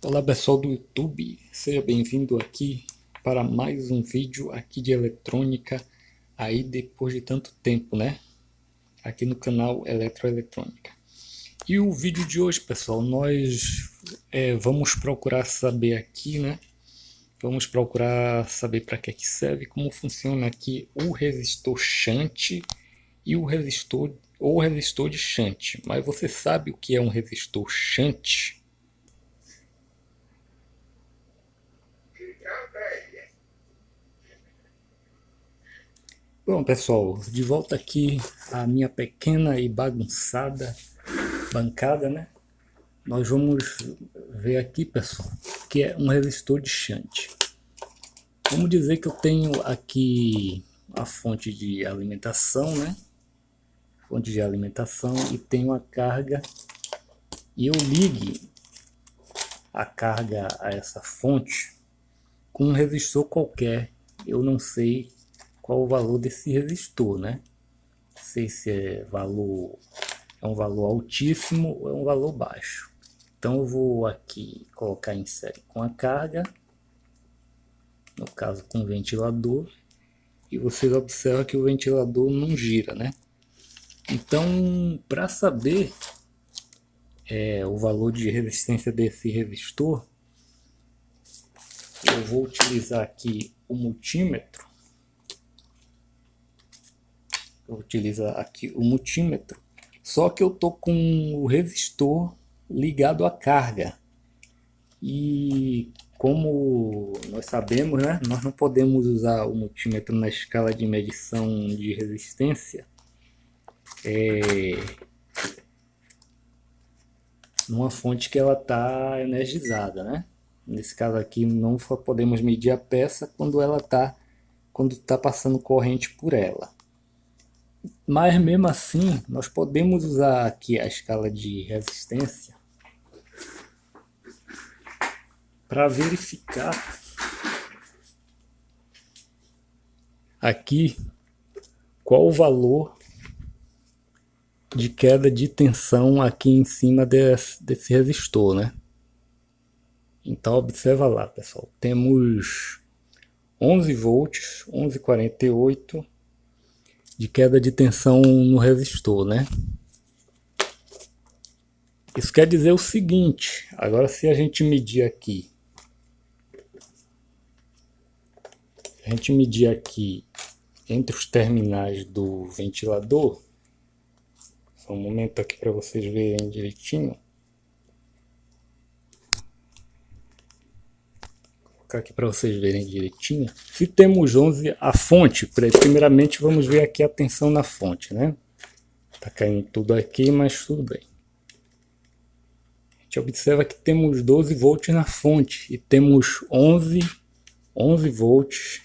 Olá pessoal do YouTube, seja bem-vindo aqui para mais um vídeo aqui de eletrônica, aí depois de tanto tempo, né? Aqui no canal Eletroeletrônica. E o vídeo de hoje, pessoal, nós vamos procurar saber aqui, né? Vamos procurar saber para que serve, como funciona aqui o resistor shunt e o resistor de shunt. Mas você sabe o que é um resistor shunt? Bom, pessoal, de volta aqui à minha pequena e bagunçada bancada, né? Nós vamos ver aqui, pessoal, que é um resistor de shunt. Vamos dizer que eu tenho aqui a fonte de alimentação, né? Fonte de alimentação e tenho a carga e eu ligue a carga a essa fonte com um resistor qualquer. Eu não sei qual o valor desse resistor, né? Não sei se é um valor altíssimo ou é um valor baixo. Então eu vou aqui colocar em série com a carga, no caso com o ventilador, e vocês observam que o ventilador não gira, né? Então, para saber o valor de resistência desse resistor, eu vou utilizar aqui o multímetro. Só que eu tô com o resistor ligado à carga. E como nós sabemos, né, nós não podemos usar o multímetro na escala de medição de resistência numa fonte que ela está energizada, né? Nesse caso aqui não podemos medir a peça quando está passando corrente por ela. Mas mesmo assim, nós podemos usar aqui a escala de resistência para verificar aqui qual o valor de queda de tensão aqui em cima desse resistor, né? Então observa lá, pessoal, temos 11 volts, 11,48 de queda de tensão no resistor, né? Isso quer dizer o seguinte, agora se a gente medir aqui, entre os terminais do ventilador, só um momento aqui para vocês verem direitinho. Vou colocar aqui para vocês verem direitinho. Se temos 11, a fonte, primeiramente vamos ver aqui a tensão na fonte, né? Tá caindo tudo aqui, mas tudo bem. A gente observa que temos 12 volts na fonte e temos 11 volts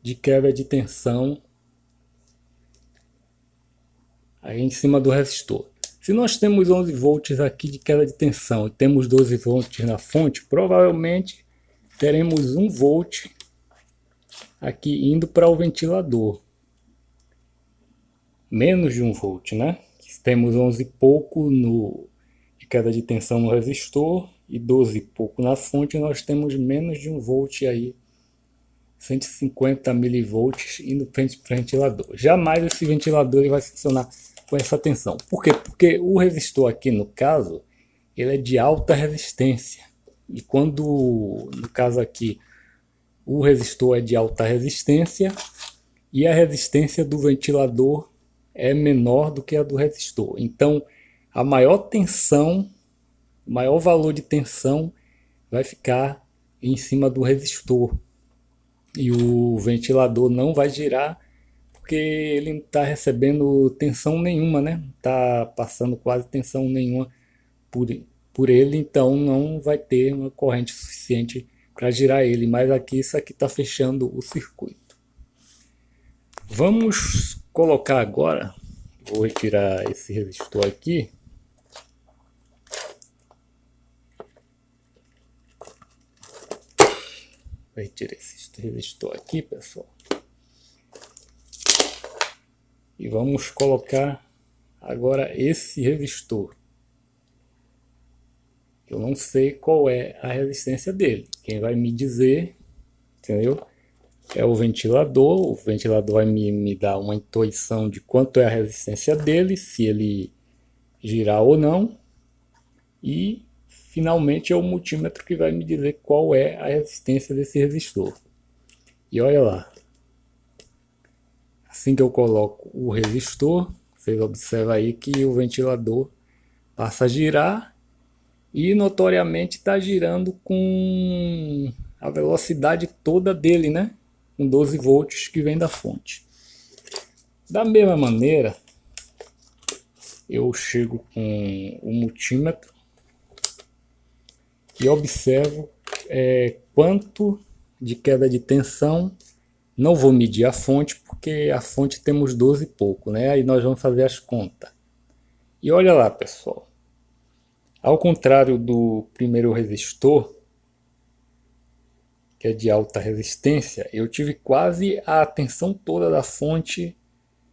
de queda de tensão aí em cima do resistor. Se nós temos 11 volts aqui de queda de tensão e temos 12 volts na fonte, provavelmente teremos 1 volt aqui indo para o ventilador. Menos de 1 volt, né? Temos 11 e pouco de queda de tensão no resistor e 12 e pouco na fonte, nós temos menos de 1 volt aí, 150 milivolts indo para o ventilador. Jamais esse ventilador ele vai funcionar com essa tensão. Por quê? Porque o resistor aqui, no caso, ele é de alta resistência. E quando, no caso aqui, o resistor é de alta resistência e a resistência do ventilador é menor do que a do resistor. Então, a maior tensão, o maior valor de tensão vai ficar em cima do resistor. E o ventilador não vai girar porque ele não está recebendo tensão nenhuma, né? Não está passando quase tensão nenhuma por ele, então não vai ter uma corrente suficiente para girar ele. Mas aqui isso aqui está fechando o circuito. Vamos colocar agora, vou retirar esse resistor aqui. Vou retirar esse resistor aqui, pessoal. E vamos colocar agora esse resistor. Eu não sei qual é a resistência dele. Quem vai me dizer, entendeu? É o ventilador vai me dar uma intuição de quanto é a resistência dele, se ele girar ou não, e finalmente é o multímetro que vai me dizer qual é a resistência desse resistor. E olha lá, assim que eu coloco o resistor, vocês observam aí que o ventilador passa a girar e notoriamente está girando com a velocidade toda dele, né? Com 12 volts que vem da fonte. Da mesma maneira, eu chego com o multímetro e observo quanto de queda de tensão. Não vou medir a fonte, porque a fonte temos 12 e pouco, né? Aí nós vamos fazer as contas. E olha lá, pessoal. Ao contrário do primeiro resistor, que é de alta resistência, eu tive quase a tensão toda da fonte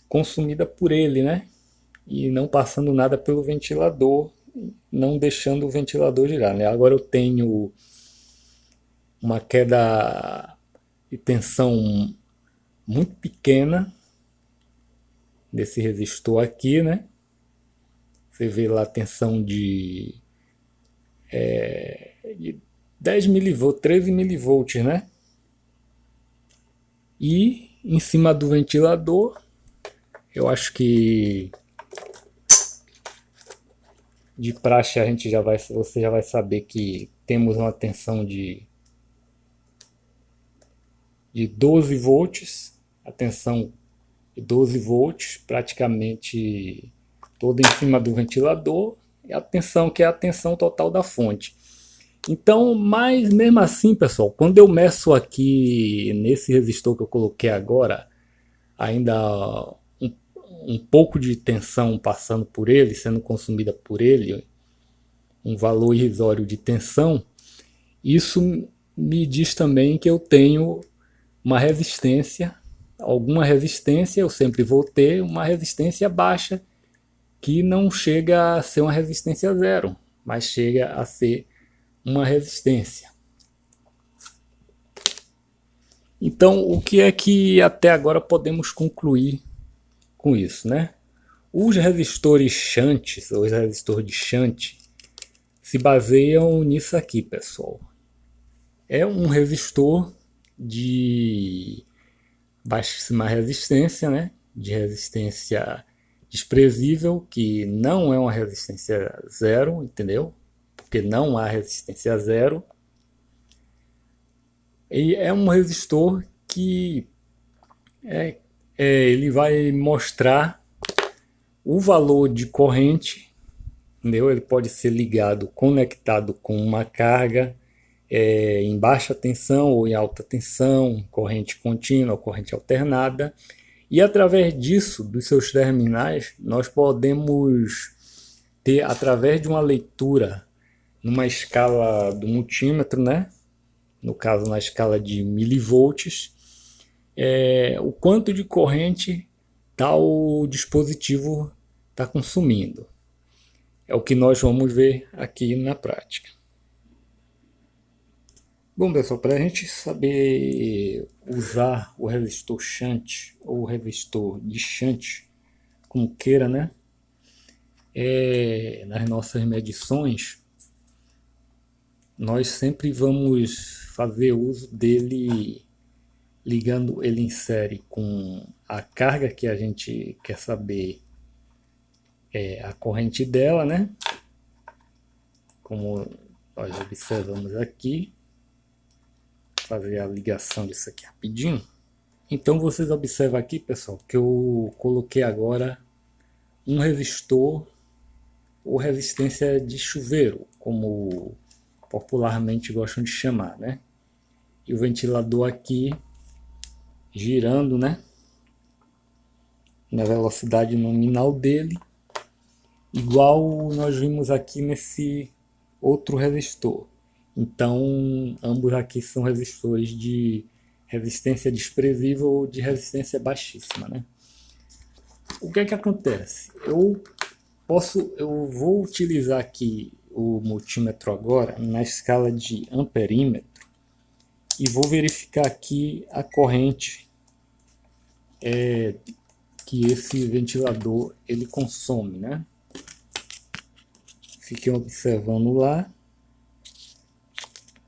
consumida por ele, né? E não passando nada pelo ventilador, não deixando o ventilador girar, né? Agora eu tenho uma queda de tensão muito pequena desse resistor aqui, né? Você vê lá a tensão de 10 milivolts, 13 milivolts, né? E em cima do ventilador, eu acho que de praxe você já vai saber que temos uma tensão de 12 volts, a tensão de 12 volts, praticamente toda em cima do ventilador, e a tensão que é a tensão total da fonte. Então, mas mesmo assim, pessoal, quando eu meço aqui nesse resistor que eu coloquei agora, ainda um pouco de tensão passando por ele, sendo consumida por ele, um valor irrisório de tensão, isso me diz também que eu tenho uma resistência, alguma resistência, eu sempre vou ter uma resistência baixa, que não chega a ser uma resistência zero, mas chega a ser uma resistência. Então, o que é que até agora podemos concluir com isso, né? Os resistores shunts, ou os resistores de shunt, se baseiam nisso aqui, pessoal. É um resistor de baixíssima resistência, né? De resistência desprezível, que não é uma resistência zero, entendeu? Porque não há resistência zero. E é um resistor que ele vai mostrar o valor de corrente, entendeu? Ele pode ser ligado, conectado com uma carga em baixa tensão ou em alta tensão, corrente contínua, corrente alternada. E através disso, dos seus terminais, nós podemos ter, através de uma leitura numa escala do multímetro, né? No caso na escala de milivolts, o quanto de corrente tal dispositivo está consumindo. É o que nós vamos ver aqui na prática. Bom, pessoal, para a gente saber usar o resistor shunt ou o resistor de shunt, como queira, né? Nas nossas medições, nós sempre vamos fazer uso dele ligando ele em série com a carga que a gente quer saber a corrente dela, né? Como nós observamos aqui, fazer a ligação disso aqui rapidinho. Então vocês observam aqui, pessoal, que eu coloquei agora um resistor ou resistência de chuveiro, como popularmente gostam de chamar, né? E o ventilador aqui girando, né? Na velocidade nominal dele, igual nós vimos aqui nesse outro resistor. Então, ambos aqui são resistores de resistência desprezível ou de resistência baixíssima, né? O que é que acontece? Eu vou utilizar aqui o o multímetro agora na escala de amperímetro e vou verificar aqui a corrente que esse ventilador ele consome, né? Fiquem observando lá.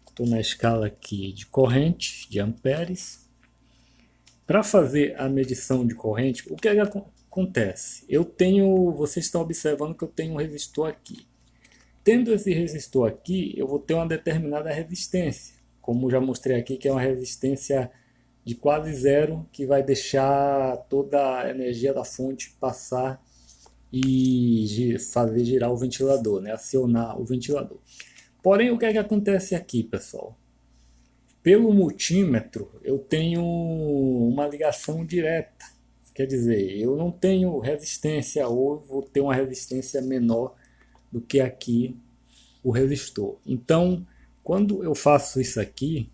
Estou na escala aqui de corrente, de amperes. Para fazer a medição de corrente, o que acontece? Vocês estão observando que eu tenho um resistor aqui. Tendo esse resistor aqui, eu vou ter uma determinada resistência. Como já mostrei aqui, que é uma resistência de quase zero, que vai deixar toda a energia da fonte passar e fazer girar o ventilador, né? Acionar o ventilador. Porém, o que acontece aqui, pessoal? Pelo multímetro, eu tenho uma ligação direta. Quer dizer, eu não tenho resistência, ou vou ter uma resistência menor do que aqui o resistor. Então, quando eu faço isso aqui,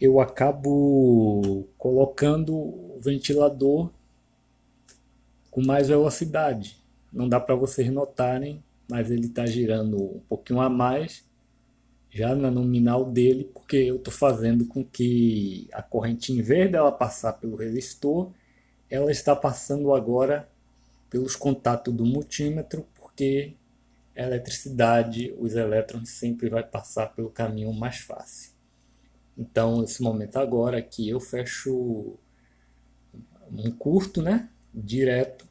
eu acabo colocando o ventilador com mais velocidade. Não dá para vocês notarem, mas ele está girando um pouquinho a mais já na nominal dele, porque eu estou fazendo com que a corrente, em vez dela passar pelo resistor, ela está passando agora pelos contatos do multímetro, porque a eletricidade, os elétrons sempre vai passar pelo caminho mais fácil. Então, nesse momento agora aqui eu fecho um curto, né, direto,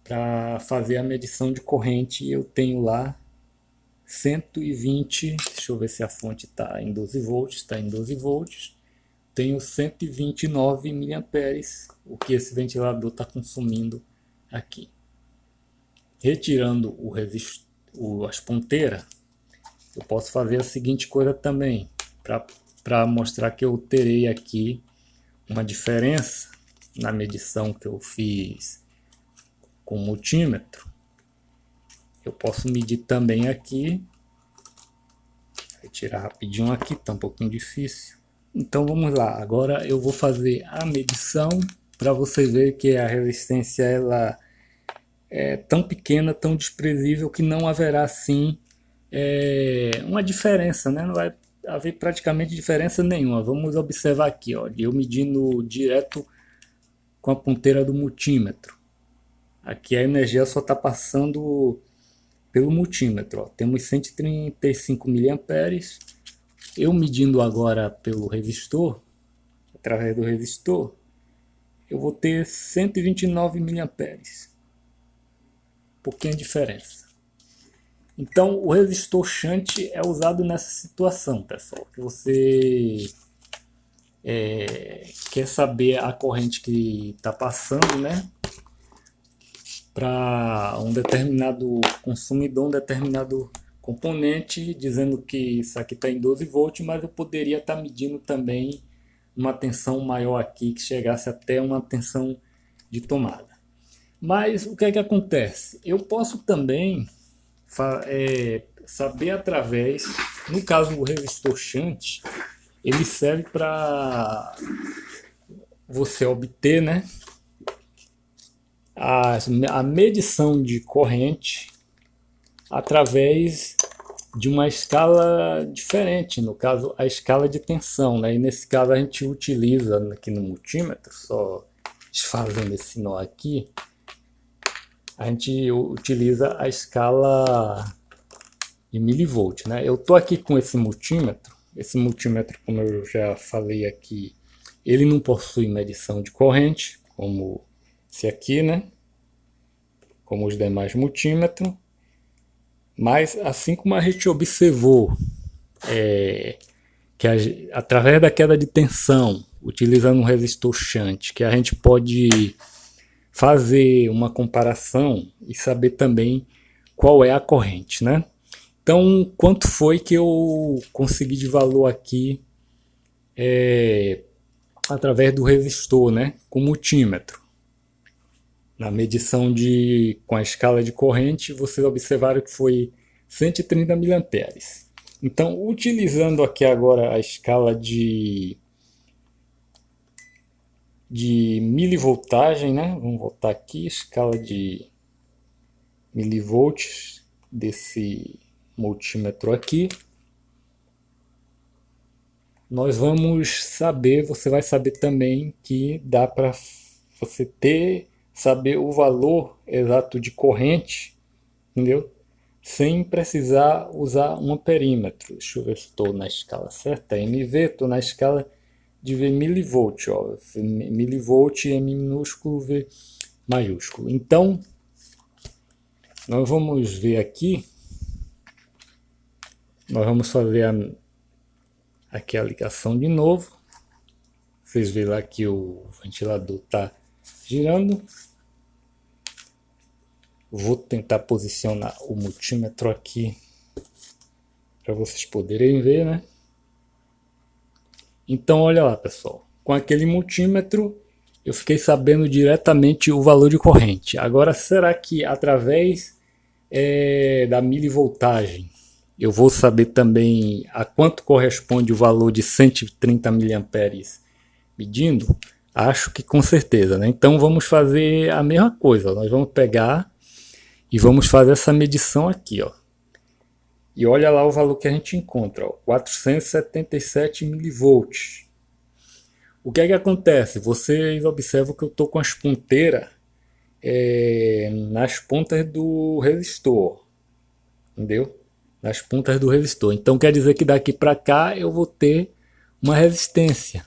para fazer a medição de corrente. Eu tenho lá 120, deixa eu ver se a fonte está em 12 volts, está em 12 volts, tenho 129 miliamperes, o que esse ventilador está consumindo aqui. Retirando as ponteiras, eu posso fazer a seguinte coisa também, para mostrar que eu terei aqui uma diferença na medição que eu fiz com o multímetro. Eu posso medir também aqui, vou tirar rapidinho aqui, tá um pouquinho difícil. Então vamos lá, agora eu vou fazer a medição para vocês verem que a resistência ela é tão pequena, tão desprezível, que não haverá sim uma diferença, né? Não vai haver praticamente diferença nenhuma. Vamos observar aqui, ó, eu medindo direto com a ponteira do multímetro. Aqui a energia só está passando pelo multímetro, ó. Temos 135 miliamperes. Eu medindo agora pelo resistor, através do resistor, eu vou ter 129 miliamperes. Pouquinha diferença. Então o resistor shunt é usado nessa situação, pessoal, que você quer saber a corrente que está passando, né, para um determinado consumidor, um determinado componente, dizendo que isso aqui está em 12 volts, mas eu poderia estar medindo também uma tensão maior aqui, que chegasse até uma tensão de tomada. Mas o que é que acontece? Eu posso também saber através, no caso do resistor shunt, ele serve para você obter, né, a medição de corrente através de uma escala diferente, no caso a escala de tensão, né? E nesse caso a gente utiliza aqui no multímetro, só desfazendo esse nó aqui, a gente utiliza a escala de milivolt, né? Eu tô aqui com esse multímetro, como eu já falei aqui, ele não possui medição de corrente, como esse aqui, né? Como os demais multímetros. Mas assim como a gente observou que através da queda de tensão, utilizando um resistor shunt, que a gente pode fazer uma comparação e saber também qual é a corrente, né? Então, quanto foi que eu consegui de valor aqui através do resistor, né? Com multímetro. Na medição com a escala de corrente, vocês observaram que foi 130 miliamperes. Então, utilizando aqui agora a escala de milivoltagem, né? Vamos voltar aqui, escala de milivolts desse multímetro aqui, nós vamos saber, você vai saber também que dá para você saber o valor exato de corrente, entendeu? Sem precisar usar um amperímetro. Deixa eu ver se estou na escala certa. MV, estou na escala de V milivolt, ó. Milivolt, M minúsculo, V maiúsculo. Então, nós vamos ver aqui, nós vamos fazer aqui a ligação de novo. Vocês veem lá que o ventilador está girando. Vou tentar posicionar o multímetro aqui para vocês poderem ver, né? Então, olha lá, pessoal. Com aquele multímetro, eu fiquei sabendo diretamente o valor de corrente. Agora, será que através da milivoltagem eu vou saber também a quanto corresponde o valor de 130 mA medindo? Acho que com certeza, né? Então, vamos fazer a mesma coisa. Nós vamos pegar e vamos fazer essa medição aqui, ó. E olha lá o valor que a gente encontra, ó, 477 milivolts. O que é que acontece? Vocês observam que eu estou com as ponteiras nas pontas do resistor, entendeu? Nas pontas do resistor. Então quer dizer que daqui para cá eu vou ter uma resistência,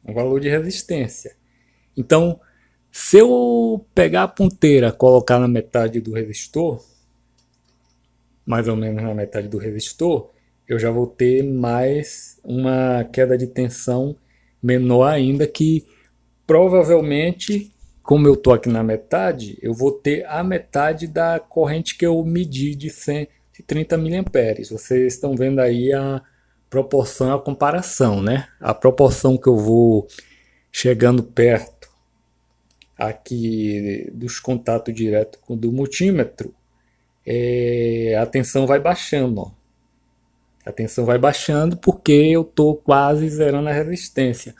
um valor de resistência. Então, se eu pegar a ponteira, colocar na metade do resistor, mais ou menos na metade do resistor, eu já vou ter mais uma queda de tensão menor ainda, que provavelmente, como eu estou aqui na metade, eu vou ter a metade da corrente que eu medi de 130 mA. Vocês estão vendo aí a proporção, a comparação, né? A proporção que eu vou chegando perto aqui dos contatos diretos do multímetro, a tensão vai baixando, ó. A tensão vai baixando porque eu estou quase zerando a resistência,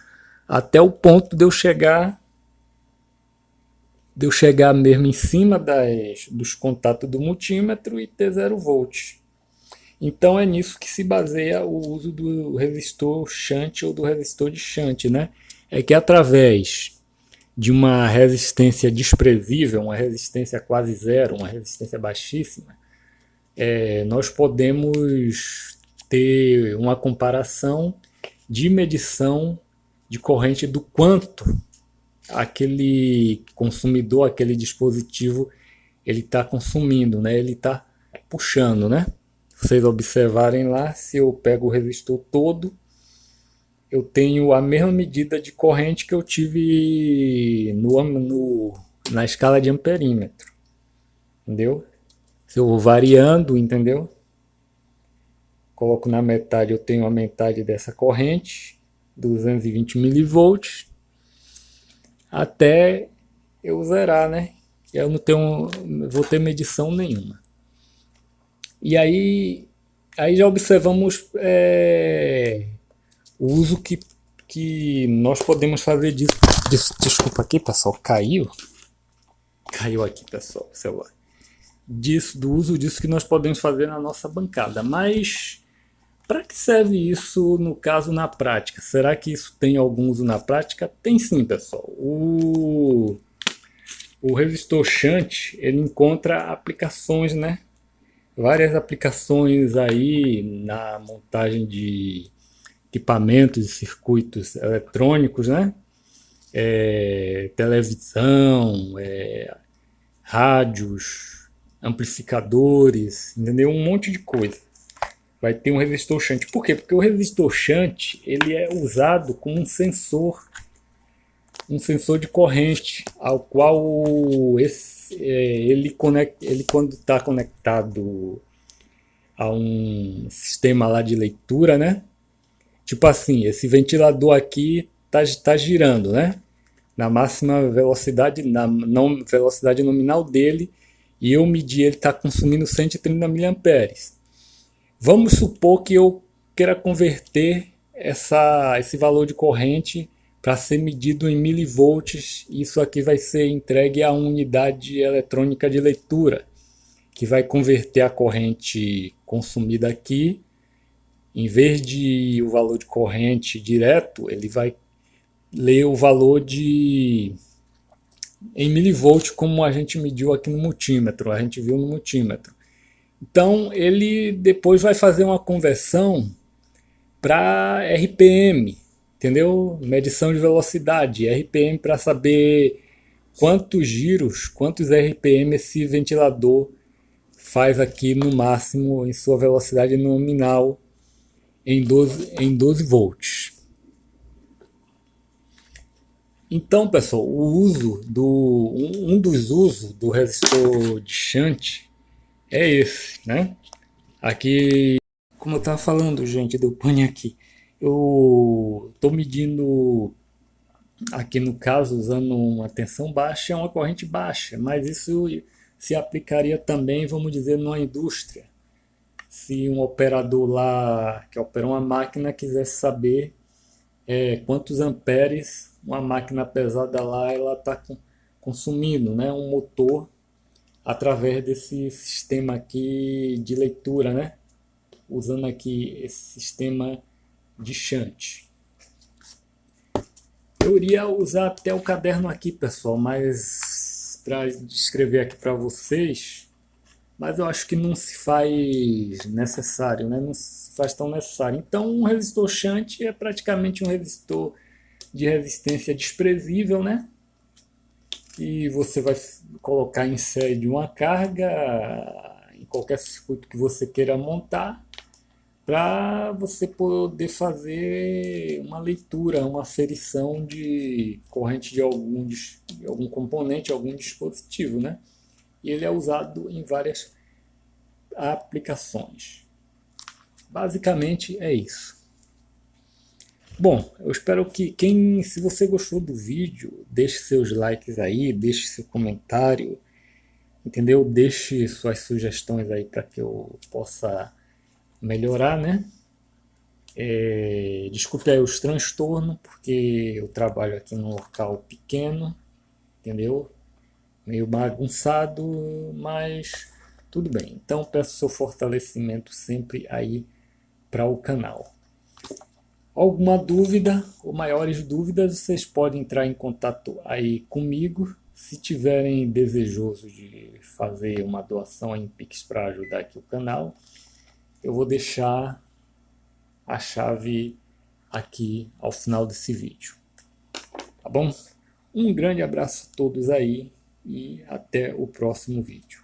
até o ponto de eu chegar mesmo em cima dos contatos do multímetro e ter 0 volt. Então é nisso que se baseia o uso do resistor shunt ou do resistor de shunt, né? É que através de uma resistência desprezível, uma resistência quase zero, uma resistência baixíssima, nós podemos ter uma comparação de medição de corrente do quanto aquele consumidor, aquele dispositivo, ele está consumindo, né? Ele está puxando, né? Vocês observarem lá, se eu pego o resistor todo, eu tenho a mesma medida de corrente que eu tive na escala de amperímetro, entendeu? Se eu vou variando, entendeu? Coloco na metade, eu tenho a metade dessa corrente, 220 milivolts, até eu zerar, né? Eu não vou ter medição nenhuma. E aí já observamos o uso que nós podemos fazer disso. Desculpa aqui, pessoal, caiu aqui, pessoal, o celular. Do uso disso que nós podemos fazer na nossa bancada. Mas para que serve isso, no caso, na prática? Será que isso tem algum uso na prática? Tem sim, pessoal. O resistor shunt, ele encontra aplicações, né? Várias aplicações aí na montagem de equipamentos e circuitos eletrônicos, né? Televisão, rádios, amplificadores, entendeu? Um monte de coisa. Vai ter um resistor shunt. Por quê? Porque o resistor shunt, ele é usado como um sensor de corrente, ao qual ele quando está conectado a um sistema lá de leitura, né? Tipo assim, esse ventilador aqui tá girando, né? Na máxima velocidade, na velocidade nominal dele, e eu medi, ele está consumindo 130 mA. Vamos supor que eu queira converter esse valor de corrente para ser medido em milivolts. Isso aqui vai ser entregue a uma unidade eletrônica de leitura, que vai converter a corrente consumida aqui. Em vez de o valor de corrente direto, ele vai ler o valor em milivolts, como a gente mediu aqui no multímetro, a gente viu no multímetro. Então ele depois vai fazer uma conversão para RPM, entendeu? Medição de velocidade, RPM, para saber quantos giros, quantos RPM esse ventilador faz aqui no máximo em sua velocidade nominal em 12 volts. Então, pessoal, um dos usos do resistor de shunt é esse, né? Aqui, como eu estava falando, gente, deu pane aqui. Eu estou medindo aqui no caso usando uma tensão baixa, é uma corrente baixa, mas isso se aplicaria também, vamos dizer, numa indústria. Se um operador lá que opera uma máquina quisesse saber quantos amperes uma máquina pesada lá ela está consumindo, né? Um motor através desse sistema aqui de leitura, né? Usando aqui esse sistema de shunt. Eu iria usar até o caderno aqui, pessoal, mas para descrever aqui para vocês, mas eu acho que não se faz necessário, né? Não se faz tão necessário. Então, um resistor shunt é praticamente um resistor de resistência desprezível, né? E você vai colocar em série de uma carga em qualquer circuito que você queira montar, para você poder fazer uma leitura, uma aferição de corrente de algum componente, algum dispositivo, né? E ele é usado em várias aplicações. Basicamente é isso. Bom, eu espero que se você gostou do vídeo, deixe seus likes aí, deixe seu comentário, entendeu? Deixe suas sugestões aí para que eu possa melhorar, né? Desculpe aí os transtornos, porque eu trabalho aqui num local pequeno, entendeu? Meio bagunçado, mas tudo bem. Então peço seu fortalecimento sempre aí para o canal. Alguma dúvida ou maiores dúvidas, vocês podem entrar em contato aí comigo. Se tiverem desejoso de fazer uma doação em Pix para ajudar aqui o canal, eu vou deixar a chave aqui ao final desse vídeo. Tá bom? Um grande abraço a todos aí e até o próximo vídeo.